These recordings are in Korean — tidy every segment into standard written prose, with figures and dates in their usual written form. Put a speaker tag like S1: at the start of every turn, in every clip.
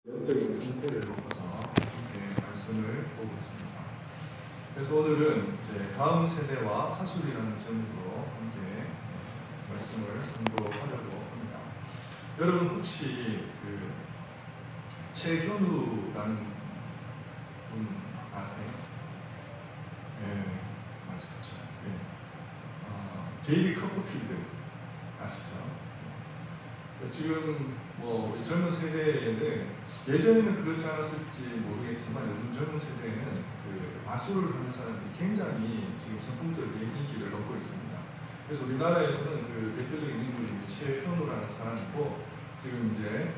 S1: 영적인 상태를 놓고서 함께 말씀을 보고 있습니다. 그래서 오늘은 이제 다음 세대와 사술이라는 제목으로 함께 말씀을 선도하려고 합니다. 여러분 혹시 그 최현우라는 분 아세요? 네, 맞죠, 그렇죠. 네. 데이비 커퍼필드 아시죠? 지금 뭐 젊은 세대에는 예전에는 그렇지 않았을지 모르겠지만 요즘 젊은 세대에는 그 마술을 하는 사람들이 굉장히 지금 선풍적인 인기를 얻고 있습니다. 그래서 우리나라에서는 그 대표적인 인물이 최현우라는 사람이고 지금 이제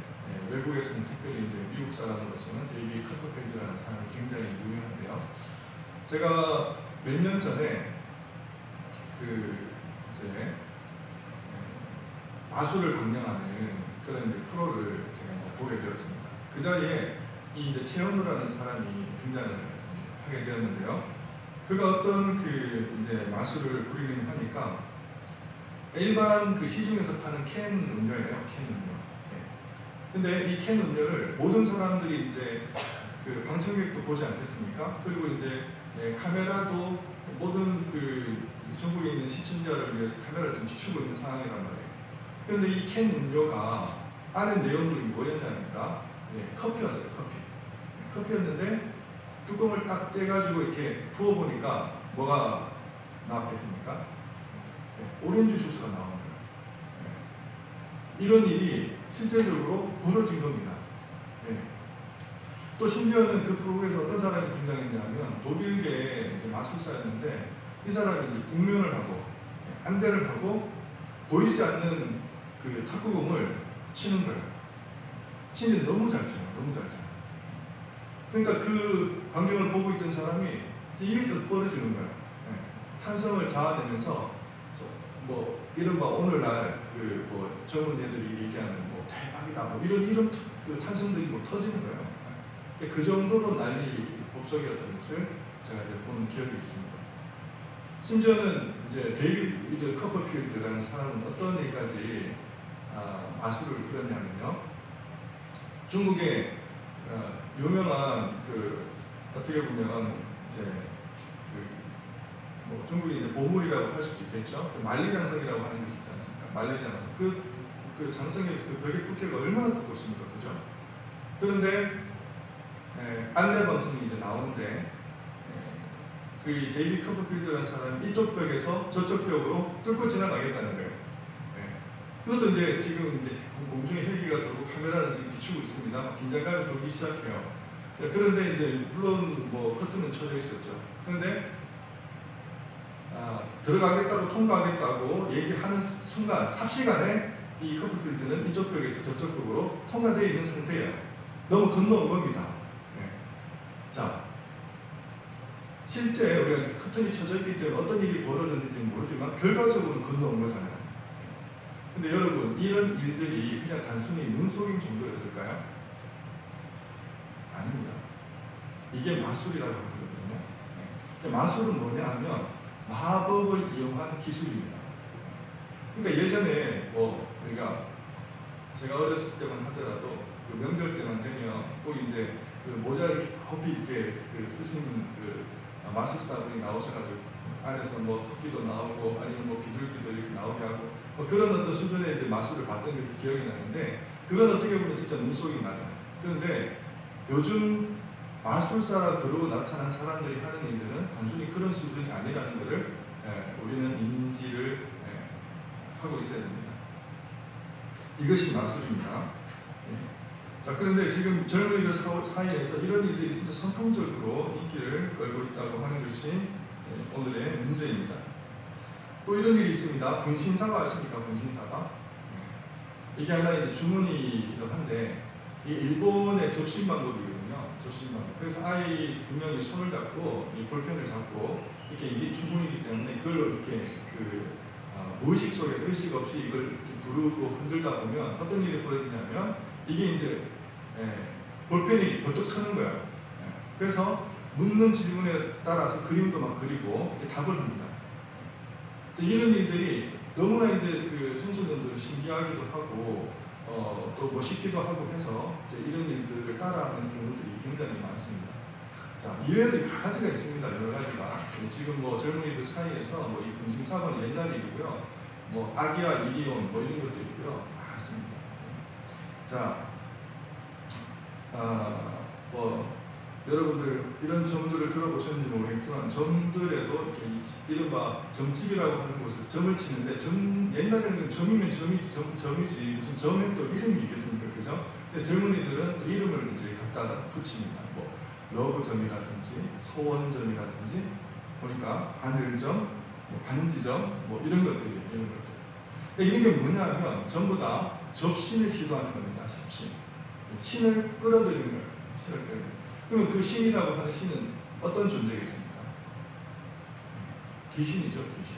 S1: 외국에서는 특별히 이제 미국 사람으로서는 데이비 커퍼필드라는 사람이 굉장히 유명한데요. 제가 몇 년 전에 그 이제 마술을 강령하는 그런 이제 프로를 제가 이제 보게 되었습니다. 그 자리에 이 이제 최현우라는 사람이 등장을 하게 되었는데요. 그가 어떤 그 이제 마술을 부리는 하니까 일반 그 시중에서 파는 캔 음료예요. 캔 음료. 근데 이 캔 음료를 모든 사람들이 이제 그 방청객도 보지 않겠습니까? 그리고 이제 카메라도 모든 그 전국에 있는 시청자를 위해서 카메라를 좀 비추고 있는 상황이란 말이에요. 그런데 이 캔 음료가 안에 내용물이 뭐였냐니까 커피였어요. 커피였는데 뚜껑을 딱 떼가지고 이렇게 부어보니까 뭐가 나왔겠습니까? 오렌지 주스가 나오는 거예요. 이런 일이 실제적으로 벌어진 겁니다. 또 심지어는 그 프로그램에서 어떤 사람이 등장했냐면 독일계 이제 마술사였는데 이 사람이 이제 국면을 하고 안대를 하고 보이지 않는 그 탁구공을 치는 거예요. 치는 너무 잘 쳐요. 너무 잘 쳐요. 그러니까 그 광경을 보고 있던 사람이 입이 더 벌어지는 거예요. 탄성을 자아내면서 뭐 이른바 오늘날 그 뭐 젊은 애들이 얘기하는 뭐 대박이다 뭐 이런 그 탄성들이 뭐 터지는 거예요. 그 정도로 난리 법석이었던 것을 제가 이제 본 기억이 있습니다. 심지어는 이제 데이비드 커퍼필드라는 사람은 어떤 일까지 마술을 부렸냐면요. 중국의 유명한 그 어떻게 보면 이제 뭐 중국이 이제 보물이라고 할 수도 있겠죠. 그 만리장성이라고 하는 것이 있지 않습니까? 만리장성. 그 장성의 그 벽의 두께가 얼마나 두껍습니까, 그죠? 그런데 안내 방송이 이제 나오는데 그 데이비 커퍼필드라는 사람이 이쪽 벽에서 저쪽 벽으로 뚫고 지나가겠다는 거예요. 그것도 이제 지금 이제 공중에 헬기가 돌고 카메라는 지금 비추고 있습니다. 긴장감이 돌기 시작해요. 그런데 이제 물론 뭐 커튼은 쳐져 있었죠. 그런데 들어가겠다고 통과하겠다고 얘기하는 순간 삽시간에 이 커플필드는 이쪽 벽에서 저쪽 벽으로 통과되어 있는 상태예요. 너무 건너온 겁니다. 자, 실제 우리가 커튼이 쳐져 있기 때문에 어떤 일이 벌어졌는지 모르지만 결과적으로 건너온 거잖아요. 근데 여러분, 이런 일들이 그냥 단순히 눈속임 정도였을까요? 아닙니다. 이게 마술이라고 하거든요. 마술은 뭐냐 하면 마법을 이용한 기술입니다. 그러니까 예전에 뭐 우리가 제가 어렸을 때만 하더라도 그 명절 때만 되면 꼭 이제 그 모자를 커피 이렇게 쓰시는 그 마술사분이 나오셔가지고 안에서 뭐 토끼도 나오고 아니면 뭐 비둘기도 이렇게 나오게 하고 뭐 그런 어떤 수준의 이제 마술을 봤던 게 기억이 나는데 그건 어떻게 보면 진짜 눈속임 맞아요. 그런데 요즘 마술사라 그러고 나타난 사람들이 하는 일들은 단순히 그런 수준이 아니라는 것을 우리는 인지를 하고 있어야 됩니다. 이것이 마술입니다. 자, 그런데 지금 젊은이들 사이에서 이런 일들이 진짜 선풍적으로 인기를 끌고 있다고 하는 것이 오늘의 문제입니다. 또 이런 일이 있습니다. 분신사가 아십니까? 분신사가. 이게 하나의 주문이기도 한데 이 일본의 접신 방법이거든요. 접신 방법. 그래서 아이 두 명이 손을 잡고 이 볼펜을 잡고 이렇게 이게 주문이기 때문에 이걸 이렇게 무의식 속에서 의식 없이 이걸 이렇게 부르고 흔들다 보면 어떤 일이 벌어지냐면 이게 이제 볼펜이 버뜩 서는 거예요. 그래서 묻는 질문에 따라서 그림도 막 그리고 이렇게 답을 합니다. 이런 일들이 너무나 이제 그 청소년들을 신기하기도 하고 또 멋있기도 하고 해서 이제 이런 일들을 따라하는 경우들이 굉장히 많습니다. 자, 이외에도 여러 가지가 있습니다. 여러 가지가. 지금 뭐 젊은이들 사이에서 뭐 이 분식사관이 옛날 일이고요. 뭐 아기야 이리온 뭐 이런 것도 있고요. 많습니다. 자, 뭐 여러분들 이런 점들을 들어보셨는지 모르겠지만 점들에도 이른바 점집이라고 하는 곳에서 점을 치는데 옛날에는 점이면 점이지 무슨 점에 또 이름이 있겠습니까? 그죠? 근데 젊은이들은 또 이름을 이제 갖다 붙입니다. 뭐 러브점이라든지 소원점이라든지 보니까 하늘점, 뭐 반지점 뭐 이런 것들이에요. 이런 것들. 그러니까 이런 게 뭐냐면 전부 다 접신을 시도하는 겁니다. 접신. 신을 끌어들이는 거예요. 신을 끌어들이는 거예요. 그러면 그 신이라고 하는 신은 어떤 존재겠습니까? 귀신이죠, 귀신.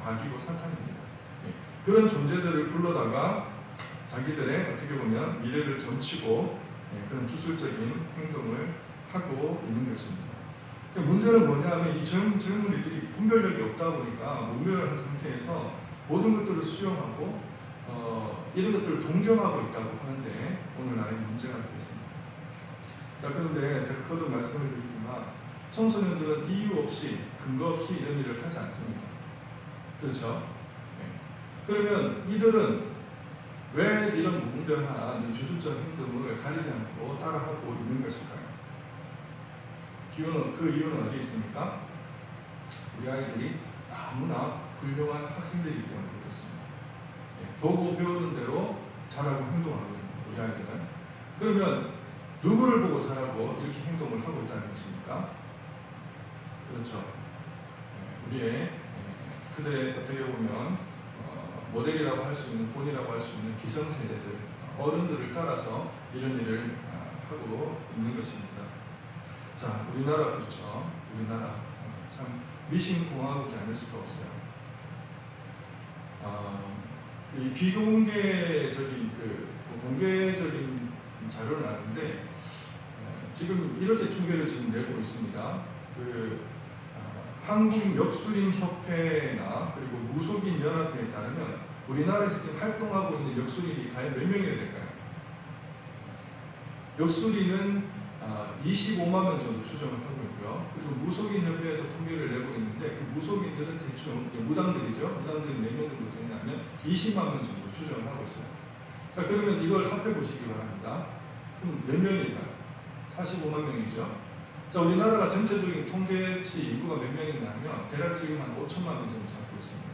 S1: 마귀고 사탄입니다. 그런 존재들을 불러다가 자기들의 어떻게 보면 미래를 점치고 그런 주술적인 행동을 하고 있는 것입니다. 문제는 뭐냐면 이 젊은이들이 분별력이 없다 보니까 문별한 상태에서 모든 것들을 수용하고 이런 것들을 동경하고 있다고 하는데 오늘날의 문제가 되겠습니다. 자, 그런데 제가 거듭 말씀을 드리지만 청소년들은 이유 없이 근거 없이 이런 일을 하지 않습니다. 그렇죠? 그러면 이들은 왜 이런 무분별한 주술적 행동을 가리지 않고 따라하고 있는 것일까요? 그 이유는 어디에 있습니까? 우리 아이들이 너무나 훌륭한 학생들이기 때문에 그렇습니다. 보고 배우는 대로 잘하고 행동하거든요. 우리 아이들은. 그러면 누구를 보고 잘하고 이렇게 행동을 하고 있다는 것입니까? 그렇죠. 우리의 그들의 어떻게 보면 모델이라고 할 수 있는 본이라고 할 수 있는 기성세대들 어른들을 따라서 이런 일을 하고 있는 것입니다. 자, 우리나라 그렇죠. 우리나라 참 미신공화국이 아닐 수가 없어요. 이 비공개적인 공개적인 자료는 아닌데 지금 이렇게 통계를 지금 내고 있습니다. 한국 역술인 협회나 그리고 무속인 연합회에 따르면 우리나라에서 지금 활동하고 있는 역술인이 과연 몇 명이나 될까요? 역술인은 25만 명 정도 추정을 하고 있고요. 그리고 무속인 협회에서 통계를 내고 있는데 그 무속인들은 대충 무당들이죠. 무당들이 몇 명 정도 되냐면 20만 명 정도 추정을 하고 있어요. 자, 그러면 이걸 합해 보시기 바랍니다. 그럼 몇 명일까요? 45만 명이죠. 자, 우리나라가 전체적인 통계치 인구가 몇 명이냐면 대략 지금 한 5천만 명 정도 잡고 있습니다.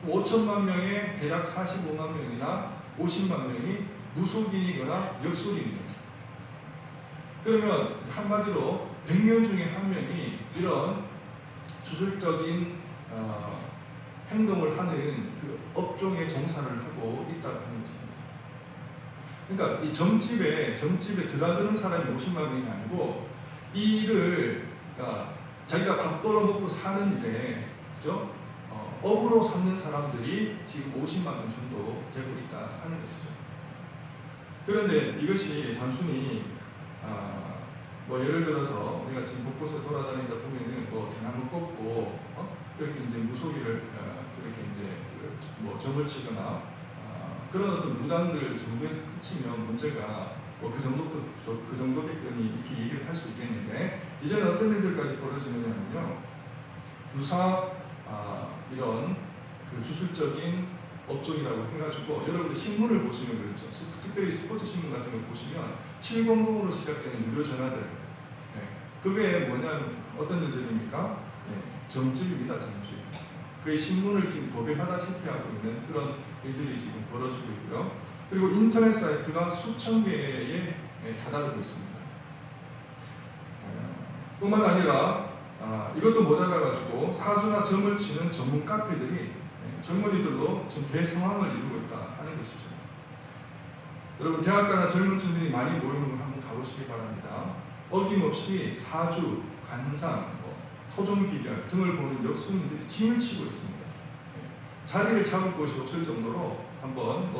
S1: 5천만 명에 대략 45만 명이나 50만 명이 무속인이거나 역술인입니다. 그러면 한마디로 100명 중에 한 명이 이런 주술적인 행동을 하는 그 업종에 종사를 하고 있다고 하는 것입니다. 그러니까 이 점집에 들어가는 사람이 50만 명이 아니고 이 일을 자기가 밥 벌어먹고 사는 일에 그죠? 업으로 삼는 사람들이 지금 50만 명 정도 되고 있다 하는 것이죠. 그런데 이것이 단순히 뭐 예를 들어서 우리가 지금 곳곳에 돌아다니다 보면은 뭐 대나무 꺾고 그렇게 이제 무속이를 그렇게 이제 뭐 점을 치거나 그런 어떤 무당들 정도에서 그치면 문제가 뭐 그 정도겠거니 이렇게 얘기를 할 수 있겠는데 이제는 어떤 일들까지 벌어지느냐면요. 유사 이런 그 주술적인 업종이라고 해가지고 여러분들 신문을 보시면 그렇죠. 특별히 스포츠 신문 같은 걸 보시면 700으로 시작되는 유료 전화들 그게 뭐냐면 어떤 일들입니까? 점집입니다. 점집. 그 신문을 지금 도배하다시피 하고 있는 그런 일들이 지금 벌어지고 있고요. 그리고 인터넷 사이트가 수천 개에 다다르고 있습니다. 뿐만 아니라 이것도 모자라가지고 사주나 점을 치는 전문 카페들이 젊은이들로 지금 대성황을 이루고 있다 하는 것이죠. 여러분 대학가나 젊은 층들이 많이 모이는 걸 한번 가보시기 바랍니다. 어김없이 사주, 간상, 토종비결 등을 보는 역술인들이 짐을 치고 있습니다. 자리를 잡을 곳이 없을 정도로 한번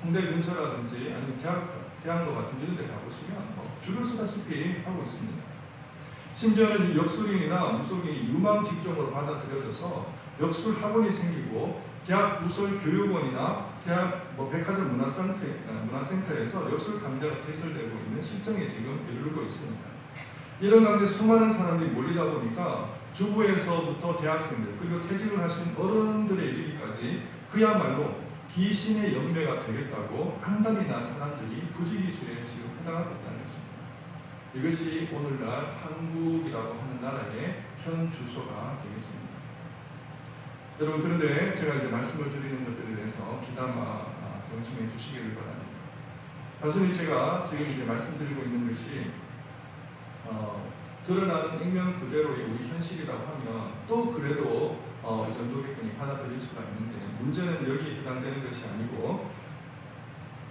S1: 홍대 근처라든지 아니면 대학로 같은 이런 데 가보시면 줄을 서다시피 하고 있습니다. 심지어는 역술인이나 무속인이 유망 직종으로 받아들여져서 역술 학원이 생기고 대학 무술 교육원이나 대학 뭐 백화점 문화센터에서 역술 강제가 개설되고 있는 실정에 지금 이르고 있습니다. 이런 강제 수많은 사람들이 몰리다 보니까 주부에서부터 대학생들 그리고 퇴직을 하신 어른들에 이르기까지 그야말로 귀신의 연배가 되겠다고 판단이 난 사람들이 부지기수에 지금 해당하고 있다는 것입니다. 이것이 오늘날 한국이라고 하는 나라의 현 주소가 되겠습니다. 여러분, 그런데 제가 이제 말씀을 드리는 것들에 대해서 귀담아 경청해 주시기를 바랍니다. 단순히 제가 지금 이제 말씀드리고 있는 것이 드러나는 액면 그대로의 우리 현실이라고 하면 또 그래도 이 전도객분이 받아들일 수가 있는데, 문제는 여기에 해당되는 것이 아니고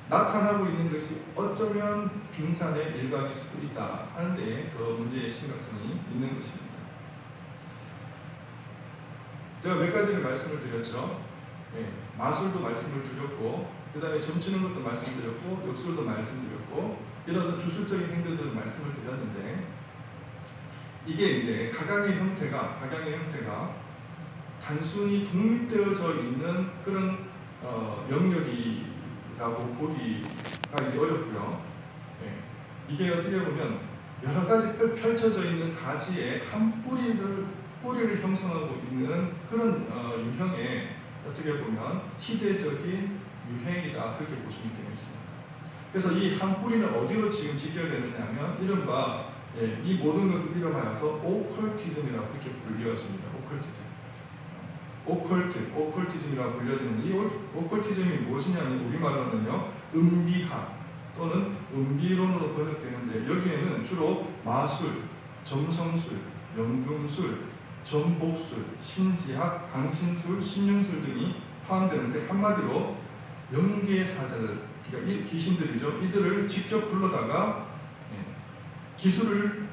S1: 나타나고 있는 것이 어쩌면 빙산의 일각일 수도 있다 하는데 더 문제의 심각성이 있는 것입니다. 제가 몇 가지를 말씀을 드렸죠. 마술도 말씀을 드렸고, 그 다음에 점치는 것도 말씀드렸고, 역술도 말씀드렸고, 이런 주술적인 행동들도 말씀을 드렸는데, 이게 이제 각양의 형태가 단순히 독립되어져 있는 그런 영역이라고 보기가 이제 어렵고요. 이게 어떻게 보면 여러 가지 펼쳐져 있는 가지의 한 뿌리를 형성하고 있는 그런 유형의 어떻게 보면 시대적인 유행이다, 그렇게 보시면 되겠습니다. 그래서 이 한 뿌리는 어디로 지금 직결되느냐 하면 이른바 이 모든 것을 이름하여서 오컬티즘이라고 이렇게 불려집니다. 오컬티즘이라고 불려지는 이 오컬티즘이 무엇이냐면 우리말로는요, 은비학 또는 은비론으로 번역되는데, 여기에는 주로 마술, 점성술, 연금술, 전복술, 신지학, 방신술, 신령술 등이 포함되는데, 한마디로 영계사자들, 그러니까 귀신들이죠. 이들을 직접 불러다가 기술을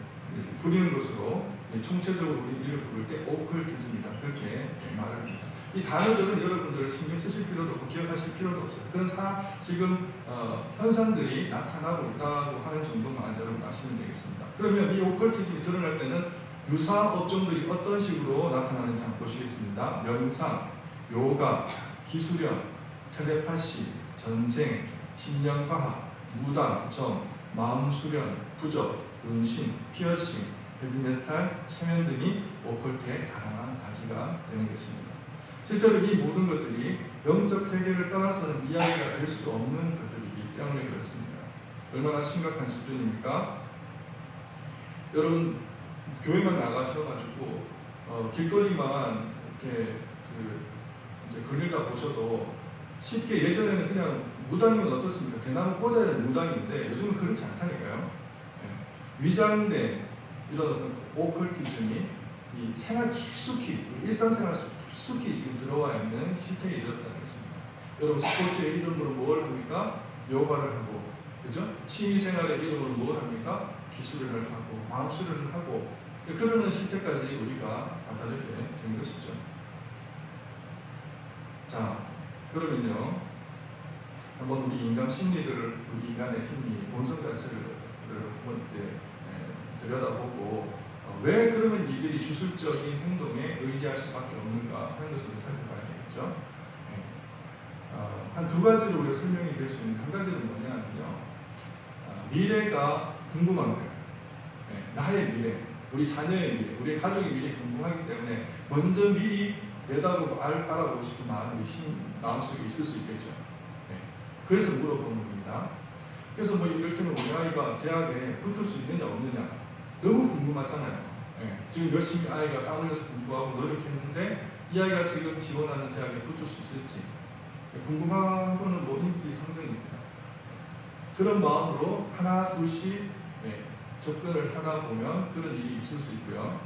S1: 부리는 것으로 총체적으로 이를 부를 때 오컬티즘이다, 그렇게 말을 합니다. 이 단어들은 여러분들 신경 쓰실 필요도 없고 기억하실 필요도 없어요. 그런 지금 현상들이 나타나고 있다고 하는 정도만 여러분 아시면 되겠습니다. 그러면 이 오컬티즘이 드러날 때는 유사 업종들이 어떤 식으로 나타나는지 한번 보시겠습니다. 명상, 요가, 기수련, 텔레파시, 전생, 심령과학, 무당, 점, 마음수련, 부적, 운신, 피어싱, 헤비메탈, 최면 등이 오컬트의 다양한 가지가 되는 것입니다. 실제로 이 모든 것들이 영적 세계를 떠나서는 이야기가 될 수 없는 것들이기 때문에 그렇습니다. 얼마나 심각한 수준입니까? 여러분, 교회만 나가셔가지고 길거리만 이렇게 이제 걸리다 보셔도 쉽게, 예전에는 그냥 무당이면 어떻습니까? 대나무 꽂아야 무당인데 요즘은 그렇지 않다니까요. 위장된 이런 어떤 오컬티즘이 이 생활 깊숙이, 일상생활 깊숙이 지금 들어와 있는 실태에 이르렀다는 것입니다. 여러분, 스포츠의 이름으로 뭘 합니까? 요가를 하고, 그죠? 취미생활의 이름으로 뭘 합니까? 기술을 하고, 마음수련을 하고, 그러는 실태까지 우리가 다다르게 된 것이죠. 자, 그러면요, 한번 우리 인간 심리들을, 우리 인간의 심리, 본성 자체를 한번 이제 들여다보고 왜 그러면 이들이 주술적인 행동에 의지할 수밖에 없는가 하는 것을 살펴봐야 되겠죠. 한 두 가지로 우리가 설명이 될 수 있는 한 가지는 뭐냐면요, 미래가 궁금한 거예요. 나의 미래, 우리 자녀의 미래, 우리 가족의 미래 궁금하기 때문에 먼저 미리 내다보고 알아보고 싶은 마음이 마음속에 있을 수 있겠죠. 그래서 물어보는 겁니다. 그래서 뭐 이를테면 우리 아이가 대학에 붙을 수 있느냐 없느냐 너무 궁금하잖아요. 지금 열심히 아이가 땀 흘려서 공부하고 노력했는데 이 아이가 지금 지원하는 대학에 붙을 수 있을지 궁금한 거는 뭐 인지상정입니다. 그런 마음으로 하나 둘씩 접근을 하다 보면 그런 일이 있을 수 있고요.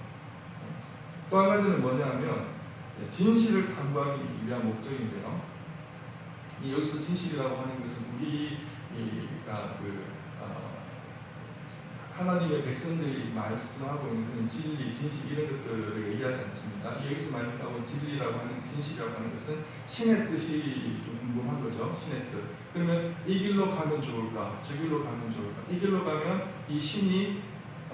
S1: 또 한 가지는 뭐냐면 진실을 탐구하기 위한 목적인데요. 여기서 진실이라고 하는 것은 우리가 하나님의 백성들이 말씀하고 있는 그런 진리, 진실 이런 것들을 얘기하지 않습니다. 여기서 말하는 진리라고 하는, 진실이라고 하는 것은 신의 뜻이 좀 궁금한 거죠. 신의 뜻. 그러면 이 길로 가면 좋을까? 저 길로 가면 좋을까? 이 길로 가면 이 신이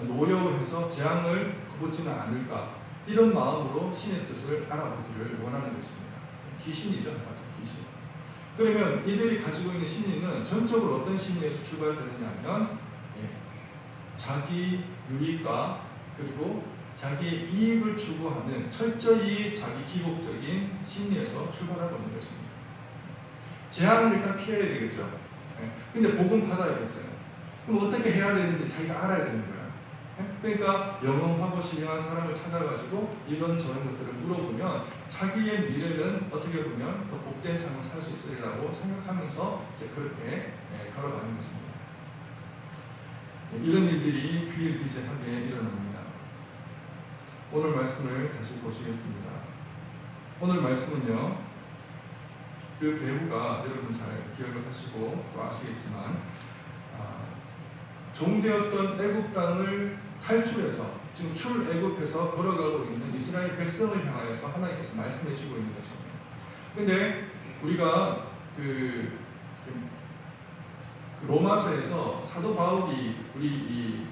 S1: 노여워해서 재앙을 거부지는 않을까? 이런 마음으로 신의 뜻을 알아보기를 원하는 것입니다. 귀신이죠. 맞아, 귀신. 그러면 이들이 가지고 있는 심리는 전적으로 어떤 심리에서 출발되느냐 하면 자기 유익과 그리고 자기의 이익을 추구하는 철저히 자기 기복적인 심리에서 출발하고 있는 것입니다. 재앙을 일단 피해야 되겠죠. 근데 복음 받아야겠어요. 그럼 어떻게 해야 되는지 자기가 알아야 되는 거야. 그러니까 영원하고 신령한 사람을 찾아가지고 이런저런 것들을 물어보면 자기의 미래는 어떻게 보면 더 복된 삶을 살 수 있으리라고 생각하면서 이제 그렇게 걸어가는 것입니다. 이런 일들이 비일비재하게 일어납니다. 오늘 말씀을 다시 보시겠습니다. 오늘 말씀은요, 그 배우가 여러분 잘 기억을 하시고 또 아시겠지만 종되었던 애굽 땅을 탈출해서 지금 출애굽해서 걸어가고 있는 이스라엘 백성을 향하여서 하나님께서 말씀해 주고 있는 것입니다. 근데 우리가 그 로마서에서 사도 바울이 우리 이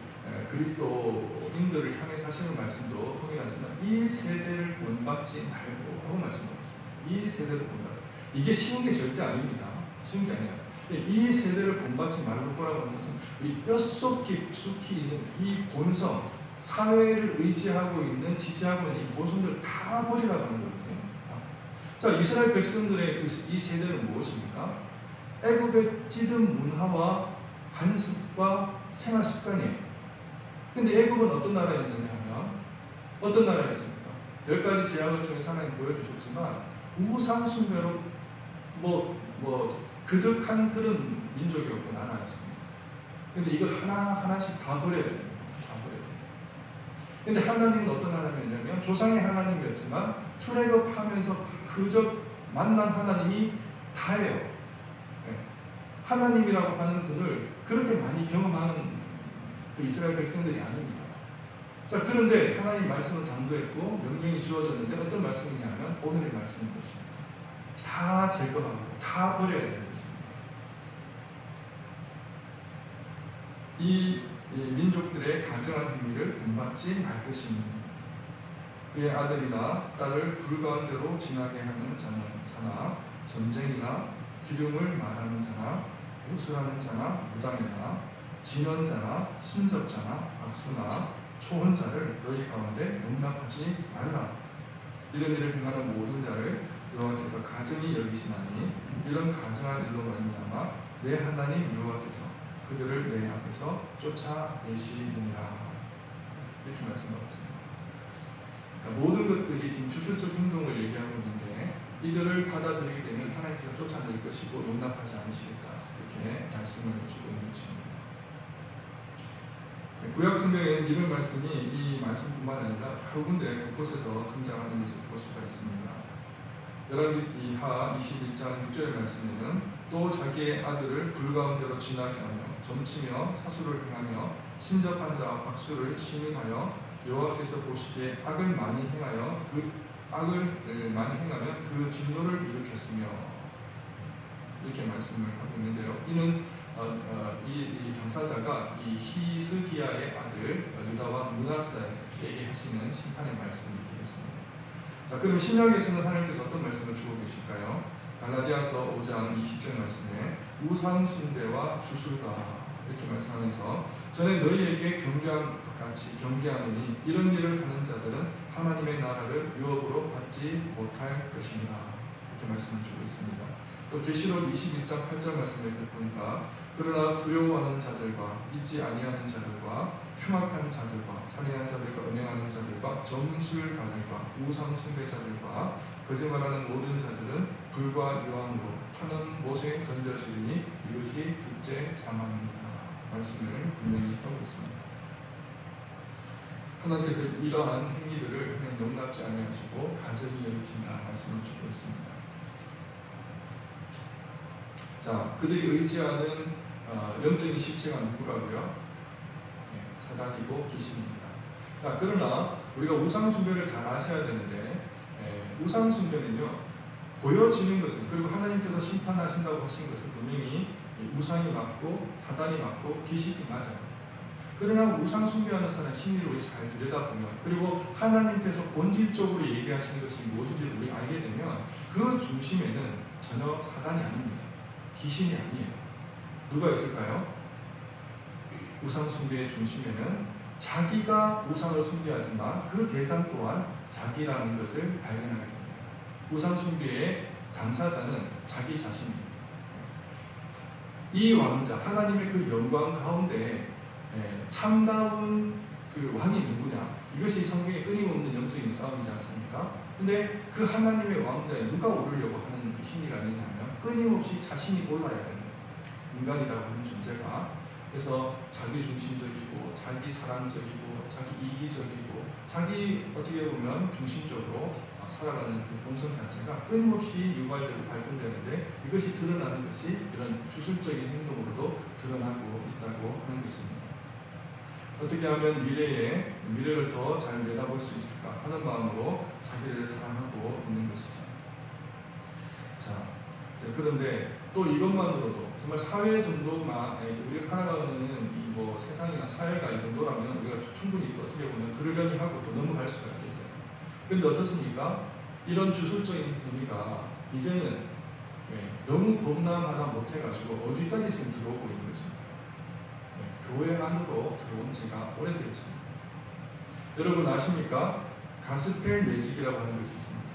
S1: 그리스도인들을 향해 하시는 말씀도 동일하지만 이 세대를 본받지 말고 하고 말씀하셨습니다. 이 세대를 본받지. 이게 쉬운 게 절대 아닙니다. 쉬운 게 아니라 이 세대를 본받지 말고 보라고 하는 것은 우리 뼛속 깊숙이 있는 이 본성, 사회를 의지하고 있는, 지지하고 있는 이 본성들을 다 버리라고 하는 거거든요. 자, 이스라엘 백성들의 이 세대는 무엇입니까? 애굽의 찌든 문화와 관습과 생활 습관이에요. 근데 애굽은 어떤 나라였느냐 하면 어떤 나라였습니까? 10가지 재앙을 통해서 하나님 보여주셨지만 우상 숭배로 그득한 그런 민족이었고 나라였습니다. 근데 이걸 하나하나씩 다 버려야 됩니다. 다 버려야 됩니다. 근데 하나님은 어떤 하나님이냐면 조상의 하나님이었지만 출애굽하면서 그저 만난 하나님이 다예요. 하나님이라고 하는 분을 그렇게 많이 경험한 그 이스라엘 백성들이 아닙니다. 자, 그런데 하나님 말씀을 당부했고 명령이 주어졌는데 어떤 말씀이냐면 오늘의 말씀인 것입니다. 다 제거하고 다 버려야 되는 것입니다. 이 민족들의 가정한 비밀을 본받지 말 것입니다. 그의 아들이나 딸을 불 가운데로 지나게 하는 자나 전쟁이나 기름을 말하는 자나 요술하는 자나 무당이나 진언자나 신접자나 악수나 초혼자를 너희 가운데 용납하지 말라. 이런 일을 행하는 모든 자를 여호와께서 가증히 여기시나니 이런 가증한 일로 말미암아 내 하나님 여호와께서 그들을 내 앞에서 쫓아내시느니라. 이렇게 말씀하고 있습니다. 그러니까 모든 것들이 지금 주술적 행동을 얘기하고 있는데 이들을 받아들이게 되면 하나님께서 쫓아낼 것이고 용납하지 않으시겠다. 이렇게 말씀을 주고 있는 것입니다. 구약 성경에는 이런 말씀이 이 말씀뿐만 아니라 여러 군데 곳곳에서 등장하는 것을 볼 수가 있습니다. 열왕기하 21장 6절의 말씀에는 또 자기의 아들을 불 가운데로 지나게 하며 점치며 사수를 행하며 신접한 자와 박수를 시민하여 여호와께서 보시기에 악을 많이 행하여 그 악을 많이 행하면 그 진노를 일으켰으며 이렇게 말씀을 하고 있는데요. 이는 이 당사자가 이 히스기야의 아들 유다와 므낫세에게 하시는 심판의 말씀이 되겠습니다. 자, 그럼 신약에서는 하나님께서 어떤 말씀을 주고 계실까요? 갈라디아서 5장 20절 말씀에 우상 숭배와 주술가 이렇게 말씀하면서 전에 너희에게 경계한 같이 경계하노니 이런 일을 하는 자들은 하나님의 나라를 유업으로 받지 못할 것입니다. 이렇게 말씀을 주고 있습니다. 또 계시록 21장 8절 말씀을 보니까 그러나 두려워하는 자들과 믿지 아니하는 자들과 흉악한 자들과 살인한 자들과 음행하는 자들과 점술가들과 우상 숭배자들과 거짓말하는 모든 자들은 불과 유황으로 타는 못에 던져지리니 이것이 둘째 사망입니다. 말씀을 분명히 하고 있습니다. 하나님께서 이러한 행위들을 그냥 용납지 아니하시고 가증히 여기신다 말씀을 주고 있습니다. 자, 그들이 의지하는 영적인 실체가 누구라고요? 사단이고 귀신입니다. 자, 그러나 우리가 우상숭배를 잘 아셔야 되는데 우상숭배는요 보여지는 것은 그리고 하나님께서 심판하신다고 하신 것은 분명히 우상이 맞고 사단이 맞고 귀신이 맞아요. 그러나 우상숭배하는 사람 심리를 우리 잘 들여다보면 그리고 하나님께서 본질적으로 얘기하시는 것이 무엇인지 우리 알게 되면 그 중심에는 전혀 사단이 아닙니다. 귀신이 아니에요. 누가 있을까요? 우상 숭배의 중심에는 자기가 우상을 숭배하지만 그 대상 또한 자기라는 것을 발견하게 됩니다. 우상 숭배의 당사자는 자기 자신입니다. 이 왕자, 하나님의 그 영광 가운데 참다운 그 왕이 누구냐? 이것이 성경의 끊임없는 영적인 싸움이지 않습니까? 근데 그 하나님의 왕자에 누가 오르려고 하는 그 심리가 있냐면 끊임없이 자신이 올라야 되는 인간이라고 하는 존재가, 그래서 자기 중심적이고 자기 사랑적이고 자기 이기적이고 자기 어떻게 보면 중심적으로 살아가는 그 본성 자체가 끊임없이 유발되고 발견되는데, 이것이 드러나는 것이 이런 주술적인 행동으로도 드러나고 있다고 하는 것입니다. 어떻게 하면 미래를 더 잘 내다볼 수 있을까 하는 마음으로 자기를 사랑하고 있는 것이죠. 자, 그런데 또 이것만으로도 정말 사회 정도만, 우리가 살아가는 이 뭐 세상이나 사회가 이 정도라면 우리가 충분히 또 어떻게 보면 그러려니 하고 또 넘어갈 수가 있겠어요. 그런데 어떻습니까? 이런 주술적인 의미가 이제는 너무 범람하다 못해가지고 어디까지 지금 들어오고 있는 것입니다. 교회 안으로 들어온 지가 오래되었습니다. 여러분 아십니까? 가스펠 매직이라고 하는 것이 있습니다.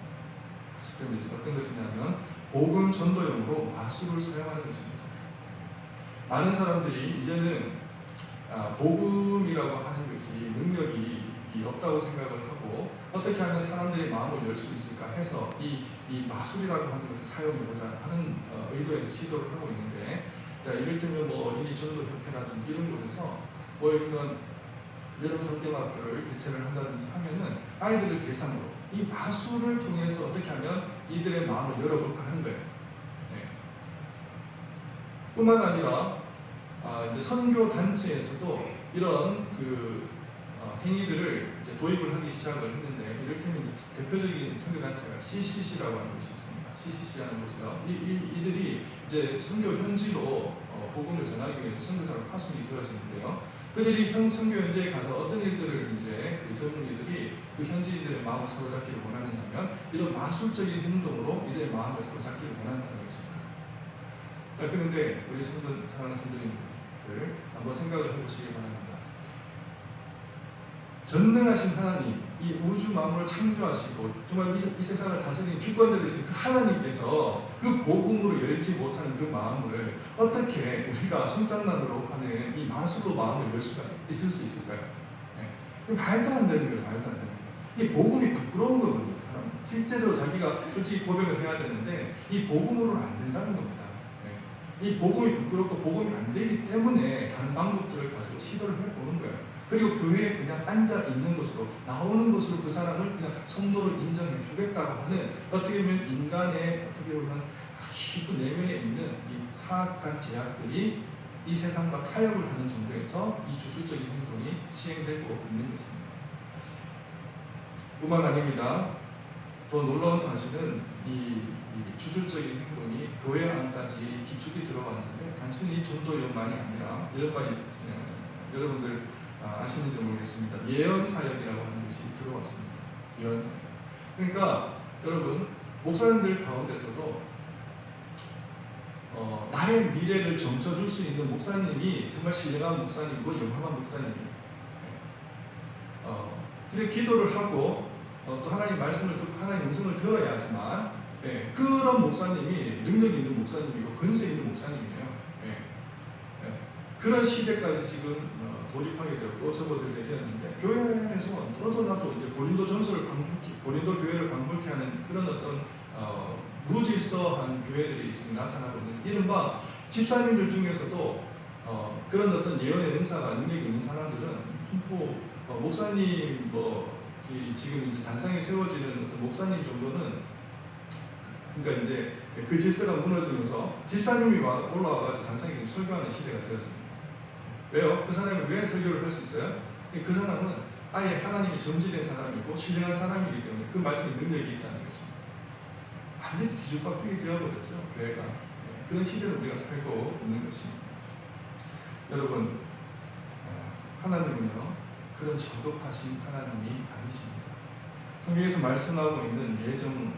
S1: 가스펠 매직 어떤 것이냐면 복음 전도용으로 마술을 사용하는 것입니다. 많은 사람들이 이제는 복음이라고 하는 것이 능력이 없다고 생각을 하고 어떻게 하면 사람들의 마음을 열 수 있을까 해서 이 마술이라고 하는 것을 사용해보자 하는 의도에서 시도를 하고 있는데, 자, 이를테면 뭐 어린이 전도협회라든지 이런 곳에서 뭐 이런 여름 성경학교를 개최를 한다든지 하면은 아이들을 대상으로 이 마술을 통해서 어떻게 하면 이들의 마음을 열어볼까 하는 거예요. 뿐만 아니라 이제 선교 단체에서도 이런 행위들을 이제 도입을 하기 시작을 했는데, 이렇게는 대표적인 선교 단체가 CCC라고 하는 곳이 있습니다. CCC라는 곳이요. 이들이 이제 선교 현지로 복음을 전하기 위해서 선교사로 파송이 되어지는데요. 그들이 선교 현지에 가서 어떤 일들을 이제 그 젊은이들이 그 현지인들의 마음을 사로잡기를 원하느냐면 이런 마술적인 행동으로 이들의 마음을 사로잡기를 원한다는 것입니다. 자, 그런데 우리 사랑하는 성도님들 한번 생각을 해보시기 바랍니다. 전능하신 하나님, 이 우주 만물을 창조하시고 정말 이 세상을 다스리는 주권자 되신 그 하나님께서 그 복음으로 열지 못하는 그 마음을 어떻게 우리가 손장난으로 하는 이 마술로 마음을 열 수가 있을 수 있을까요? 말도 안 되는 거예요. 말도 안 되는 거예요. 이 복음이 부끄러운 거거든요. 사람 실제로 자기가 솔직히 고백을 해야 되는데 이 복음으로는 안 된다는 겁니다. 이 복음이 부끄럽고 복음이 안 되기 때문에 다른 방법들을 가지고 시도를 해보는 거예요. 그리고 교회에 그냥 앉아 있는 것으로, 나오는 것으로 그 사람을 그냥 성도로 인정해 주겠다고 하는, 어떻게 보면 인간의 어떻게 보면 깊은 내면에 있는 이 사악한 제약들이 이 세상과 타협을 하는 정도에서 이 주술적인 행동이 시행되고 있는 것입니다. 뿐만 아닙니다. 더 놀라운 사실은 이 주술적인 행동이 교회 안까지 깊숙이 들어갔는데 단순히 전도용만이 아니라 여러 가지 여러분들 아시는지 모르겠습니다. 예언 사역이라고 하는 것이 들어왔습니다. 예언 사역. 그러니까 여러분 목사님들 가운데서도 나의 미래를 점쳐줄 수 있는 목사님이 정말 신령한 목사님이고 영험한 목사님이에요. 그래서 기도를 하고 또 하나님 말씀을 듣고 하나님 음성을 들어야 하지만 그런 목사님이 능력 있는 목사님이고 권세 있는 목사님이에요. 그런 시대까지 지금 돌입하게 되었고 접어들게 되었는데, 교회 안에서 너도 나도 이제 고린도 전서를 고린도 교회를 방불케 하는 그런 어떤 무질서한 교회들이 지금 나타나고 있는데, 이른바 집사님들 중에서도 그런 어떤 예언의 은사가 능력이 있는 사람들은 목사님 지금 이제 단상에 세워지는 어떤 목사님 정도는, 그러니까 이제 그 질서가 무너지면서 집사님이 올라와가지고 단상에 지금 설교하는 시대가 되었습니다. 왜요? 그 사람이 왜 설교를 할 수 있어요? 그 사람은 아예 하나님이 점지된 사람이고 신령한 사람이기 때문에 그 말씀에 능력이 있다는 것입니다. 완전히 뒤죽박죽이 되어버렸죠, 교회가. 그런 시대를 우리가 살고 있는 것입니다. 여러분, 하나님은요 그런 저급하신 하나님이 아니십니다. 성경에서 말씀하고 있는 예정이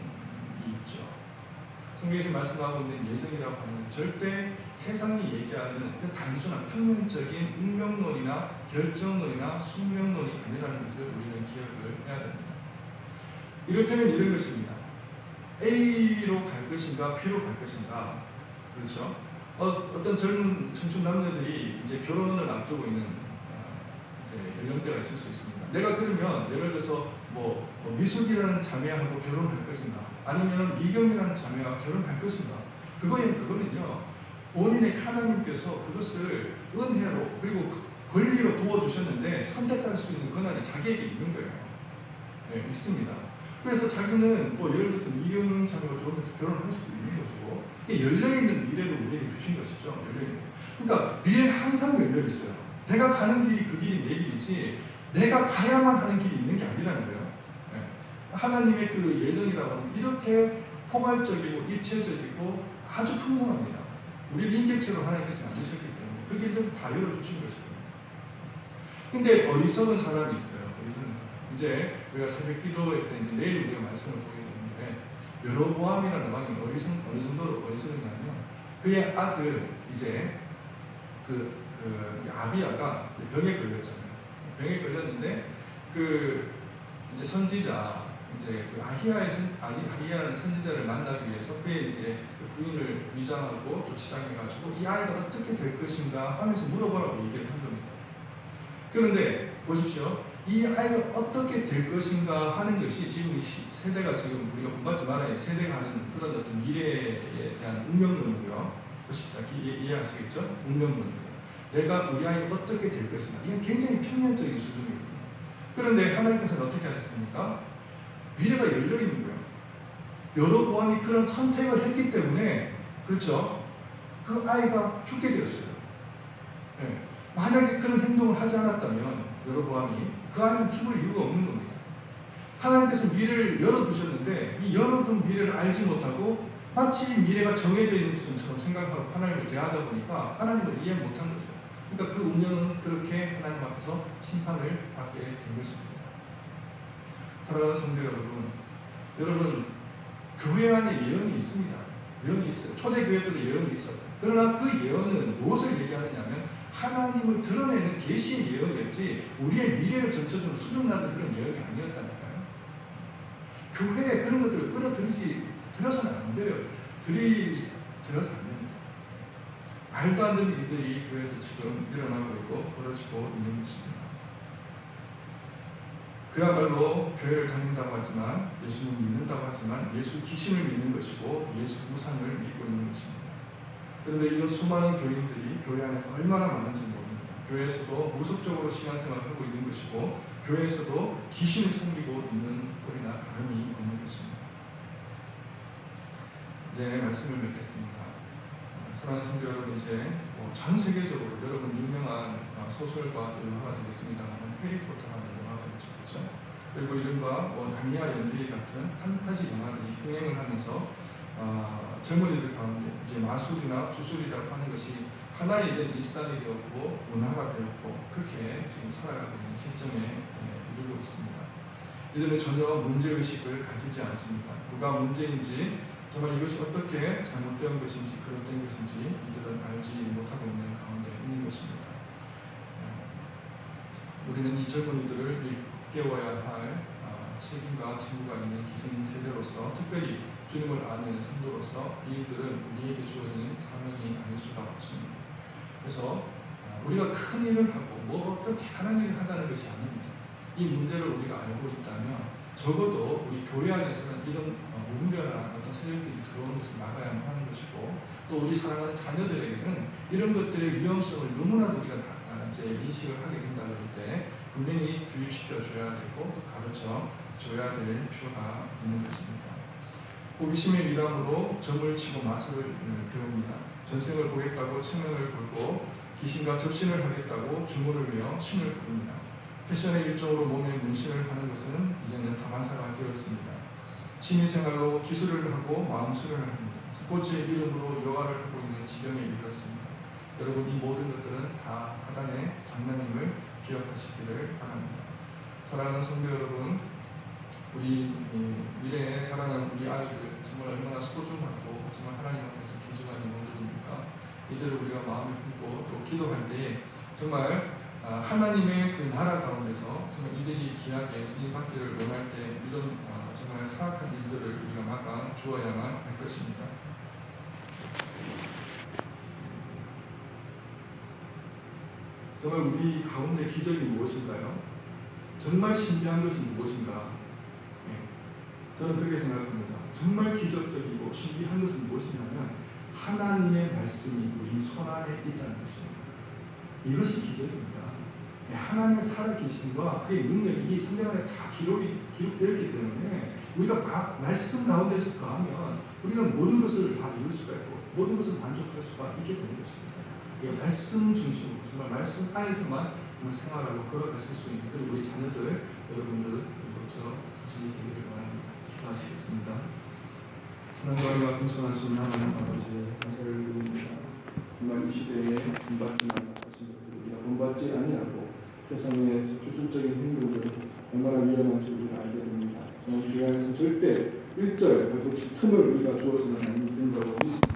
S1: 있죠. 성경에서 말씀하고 있는 예정이라고 하는 건 절대 세상이 얘기하는 그 단순한 평면적인 운명론이나 결정론이나 숙명론이 아니라는 것을 우리는 기억을 해야 됩니다. 이를테면 이런 것입니다. A로 갈 것인가 B로 갈 것인가, 그렇죠? 어떤 젊은 청춘 남녀들이 이제 결혼을 앞두고 있는 이제 연령대가 있을 수 있습니다. 내가 그러면 예를 들어서 미숙이라는 자매하고 결혼할 것인가, 아니면 미경이라는 자매와 결혼할 것인가, 그거는요 본인의 하나님께서 그것을 은혜로 그리고 권리로 부어주셨는데 선택할 수 있는 권한이 자기에게 있는 거예요. 네, 있습니다. 그래서 자기는 예를 들어서 미경 자매가 결혼해서 결혼할 수도 있는 것이고, 열려있는 미래를 우리에게 주신 것이죠. 열려있는. 그러니까 미래는 항상 열려있어요. 내가 가는 길이 그 길이 내 길이지 내가 가야만 하는 길이 있는 게 아니라는 거예요. 네. 하나님의 그 예정이라고 하는 이렇게 포괄적이고 입체적이고 아주 풍성합니다. 우리를 인격체로 하나님께서 만드셨기 때문에 그 길들을 다 열어주신 것이거든요. 근데 어리석은 사람이 있어요. 어리석은 사람. 이제 우리가 새벽 기도회 때 이제 내일 우리가 말씀을 보게 되는데, 여로보암이라는 왕이 어느 정도로 어리석었냐면, 그의 아들 이제 이제 아비야가 병에 걸렸잖아요. 병에 걸렸는데 이제 선지자 이제 아히야라는 선지자를 만나기 위해서 그의 이제 부인을 위장하고 또 치장해가지고 이 아이가 어떻게 될 것인가 하면서 물어보라고 얘기를 한 겁니다. 그런데 보십시오. 이 아이가 어떻게 될 것인가 하는 것이 지금 이 세대가 지금 우리가 본받지 말아야 세대가 하는 그런 어떤 미래에 대한 운명론이고요. 보십시오. 이해하시겠죠? 운명론. 내가 우리 아이가 어떻게 될 것인가. 이건 굉장히 평면적인 수준이거든요. 그런데 하나님께서는 어떻게 하셨습니까? 미래가 열려 있는 거예요. 여로보암이 그런 선택을 했기 때문에, 그렇죠? 그 아이가 죽게 되었어요. 네. 만약에 그런 행동을 하지 않았다면 여로보암이 그 아이는 죽을 이유가 없는 겁니다. 하나님께서 미래를 열어두셨는데 이 열어둔 미래를 알지 못하고 마치 미래가 정해져 있는 것처럼 생각하고 하나님을 대하다 보니까 하나님을 이해 못한 거죠. 그러니까 그 운명은 그렇게 하나님 앞에서 심판을 받게 된 것입니다. 사랑하는 성도 여러분, 교회 안에 예언이 있습니다. 예언이 있어요. 초대교회들도 예언이 있어요. 그러나 그 예언은 무엇을 얘기하느냐면 하나님을 드러내는 계시의 예언이었지 우리의 미래를 전체적으로 수정하는 그런 예언이 아니었다니까요. 교회에 그런 것들을 들어서는 안 돼요. 들어서 안 됩니다. 말도 안 되는 일들이 교회에서 지금 일어나고 있고 벌어지고 있는 것입니다. 그야말로 교회를 다닌다고 하지만 예수님을 믿는다고 하지만 예수 귀신을 믿는 것이고 예수 우상을 믿고 있는 것입니다. 그런데 이런 수많은 교인들이 교회 안에서 얼마나 많은지 모릅니다. 교회에서도 무속적으로 신앙생활을 하고 있는 것이고 교회에서도 귀신을 섬기고 있는 꼴이나 다름이 없는 것입니다. 이제 말씀을 맺겠습니다. 사랑하는 성도 여러분, 이제 전 세계적으로 여러분 유명한 소설가 영화가 되겠습니다만 해리포터라는 영화가 있죠. 그렇죠? 그리고 이른바 다니아 연대기 같은 판타지 영화들이 흥행을 하면서 젊은이들 가운데 이제 마술이나 주술이라고 하는 것이 하나의 이제 일상이 되었고 문화가 되었고 그렇게 지금 살아가고 있는 시점에 이르고 있습니다. 이들은 전혀 문제의식을 가지지 않습니다. 누가 문제인지 정말 이것이 어떻게 잘못된 것인지 그릇된 것인지 이들은 알지 못하고 있는 가운데 있는 것입니다. 우리는 이 젊은이들을 깨워야 할 책임과 책무가 있는 기성세대로서 특별히 주님을 아는 성도로서 이들은 우리에게 주어진 사명이 아닐 수가 없습니다. 그래서 우리가 큰 일을 하고 어떤 대단한 일을 하자는 것이 아닙니다. 이 문제를 우리가 알고 있다면 적어도 우리 교회 안에서는 이런 무분별한 어떤 세력들이 들어오는 것을 막아야만 하는 것이고 또 우리 사랑하는 자녀들에게는 이런 것들의 위험성을 너무나도 우리가 이제 인식을 하게 된다고 할 때 분명히 주입시켜 줘야 되고 또 가르쳐 줘야 될 필요가 있는 것입니다. 호기심의 미담으로 점을 치고 마술을 배웁니다. 전생을 보겠다고 체면을 걸고 귀신과 접신을 하겠다고 주문을 외워 신을 부릅니다. 패션의 일종으로 몸에 문신을 하는 것은 이제는 다반사가 되었습니다. 취미생활로 기술을 하고 마음수련을 합니다. 스포츠의 이름으로 여가를 하고 있는 지경에 이르렀습니다. 여러분, 이 모든 것들은 다 사단의 장난임을 기억하시기를 바랍니다. 사랑하는 성도 여러분, 우리 미래에 자라는 우리 아이들 정말 얼마나 소중하고 정말 하나님 앞에서 귀중한 인원들입니까? 이들을 우리가 마음에 품고 또 기도할 때 정말 하나님의 그 나라 가운데서 정말 이들이 귀하게 쓰임 받기를 원할 때 이런 정말 사악한 일들을 우리가 막아 주어야만 할 것입니다. 정말 우리 가운데 기적이 무엇인가요? 정말 신비한 것은 무엇인가? 저는 그렇게 생각합니다. 정말 기적적이고 신비한 것은 무엇이냐면 하나님의 말씀이 우리 손안에 있다는 것입니다. 이것이 기적입니다. 하나님의 살아계심과 그의 능력이 이 성경 안에 다 기록되어 있기 때문에 우리가 말씀 가운데서 거하면 우리가 모든 것을 다 이룰 수가 있고 모든 것을 만족할 수가 있게 되는 것입니다. 말씀 중심으로 정말 말씀 안에서만 정말 생활하고 걸어가실 수 있는 그리고 우리 자녀들 여러분들 그리고 저 자신이 되기를 바랍니다. 기도하시겠습니다. 하나님과 공손하신 하나님 아버지 감사를 드립니다. 정말 이 시대에 본받지 못하신 것들 우리가 본받지 아니하고 세상의 조준적인 행동들 얼마나 위험한 줄 우리가 알게 됩니다. 오늘 주의 안에서 절대 1절 그것이 틈을 우리가 주어서는 안 된다고 믿습니다.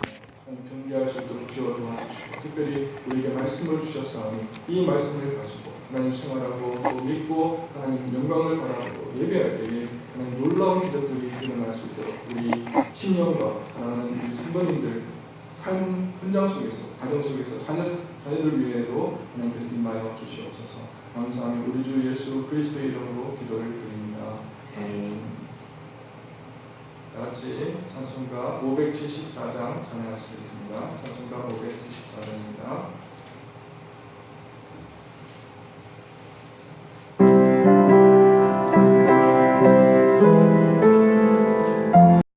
S1: 경계할 수 있도록 주어 도와주시고 특별히 우리에게 말씀을 주셨사오니 이 말씀을 가지고 하나님 생활하고 또 믿고 하나님 영광을 바라보고 예배할 때에 하나님 놀라운 기적들이 일어날 수 있도록 우리 신령과 사랑하는 우리 성도님들 삶 현장 속에서 가정 속에서 자녀들 위에도 하나님께서 임하여 주시옵소서. 감사하며 우리 주 예수 그리스도의 이름으로 기도를 드립니다. 다 같이 찬송가 574장 찬양하시겠습니다. 찬송가 574장입니다.